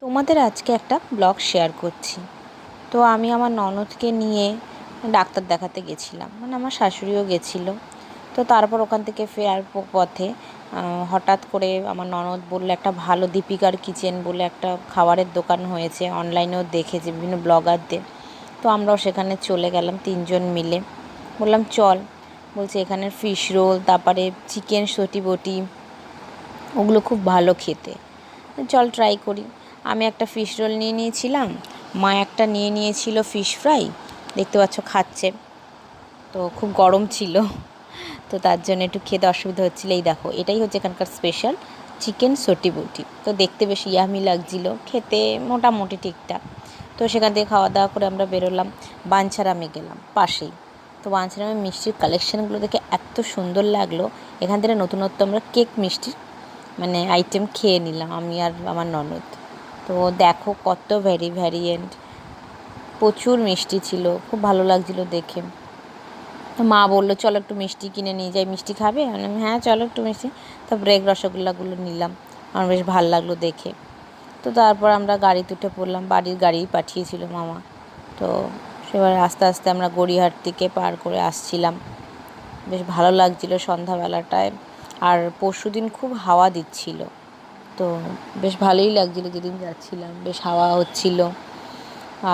তোমাদের আজকে একটা ব্লগ শেয়ার করছি। তো আমি আমার ননদকে নিয়ে ডাক্তার দেখাতে গেছিলাম, মানে আমার শাশুড়িও গেছিলো। তো তারপর ওখান থেকে ফেরার পথে হঠাৎ করে আমার ননদ বললো একটা ভালো দীপিকার কিচেন বলে একটা খাবারের দোকান হয়েছে, অনলাইনেও দেখেছি বিভিন্ন ব্লগারদের। তো আমরাও সেখানে চলে গেলাম 3জন মিলে। বললাম চল, বলছে এখানের ফিশ রোল, তারপরে চিকেন সটি বটি, ওগুলো খুব ভালো খেতে, চল ট্রাই করি। আমি একটা ফিশ রোল নিয়ে নিয়েছিলাম, মা একটা নিয়ে নিয়েছিল ফিশ ফ্রাই, দেখতে পাচ্ছ খাচ্ছে। তো খুব গরম ছিল, তো তার জন্য একটু খেতে অসুবিধা হচ্ছিলো। এই দেখো, এটাই হচ্ছে এখানকার স্পেশাল চিকেন সটি বটি। তো দেখতে বেশ ইয়ামি লাগছিলো, খেতে মোটামুটি ঠিকঠাক। তো সেখান থেকে খাওয়া দাওয়া করে আমরা বেরোলাম, বাঞ্ছারামে গেলাম পাশেই। তো বাঞ্ছারামে মিষ্টির কালেকশানগুলো দেখে এত সুন্দর লাগলো। এখান থেকে নতুনত্ব আমরা কেক মিষ্টির মানে আইটেম খেয়ে নিলাম আমি আর আমার ননদ। তো দেখো কত ভ্যারিয়েন্ট, প্রচুর মিষ্টি ছিল, খুব ভালো লাগছিলো দেখে। তো মা বললো চলো একটু মিষ্টি কিনে নিয়ে যাই, মিষ্টি খাবে? আমি বললাম হ্যাঁ চলো একটু মিষ্টি। তারপরে রসগোল্লাগুলো নিলাম, আমার বেশ ভালো লাগলো দেখে। তো তারপর আমরা গাড়িতে উঠে পড়লাম, বাড়ির গাড়ি পাঠিয়েছিল মামা। তো সেবার আস্তে আস্তে আমরা গড়িয়াহাট থেকে পার করে আসছিলাম। বেশ ভালো লাগছিলো সন্ধ্যাবেলাটায়, আর পরশুদিন খুব হাওয়া দিচ্ছিল। তো বেশ ভালোই লাগছিলো, যেদিন যাচ্ছিলাম বেশ হাওয়া হচ্ছিলো।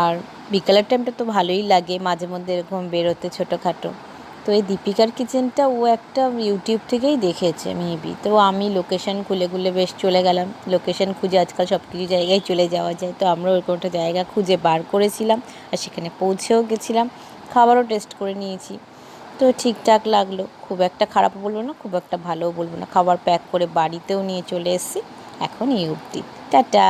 আর বিকালের টাইমটা তো ভালোই লাগে মাঝে মধ্যে এরকম বেরোতে ছোটোখাটো। তো এই দীপিকার কিচেনটা ও একটা ইউটিউব থেকেই দেখেছে মেবি। তো আমি লোকেশান খুলে বেশ চলে গেলাম। লোকেশান খুঁজে আজকাল সব কিছু জায়গায় চলে যাওয়া যায়, তো আমরা ওরকম একটা জায়গা খুঁজে বার করেছিলাম, আর সেখানে পৌঁছেও গেছিলাম। খাবারও টেস্ট করে নিয়েছি, তো ঠিকঠাক লাগলো। খুব একটা খারাপও বলবো না, খুব একটা ভালোও বলবো না। খাবার প্যাক করে বাড়িতেও নিয়ে চলে এসেছি। এখন এই অবধি, টাটা।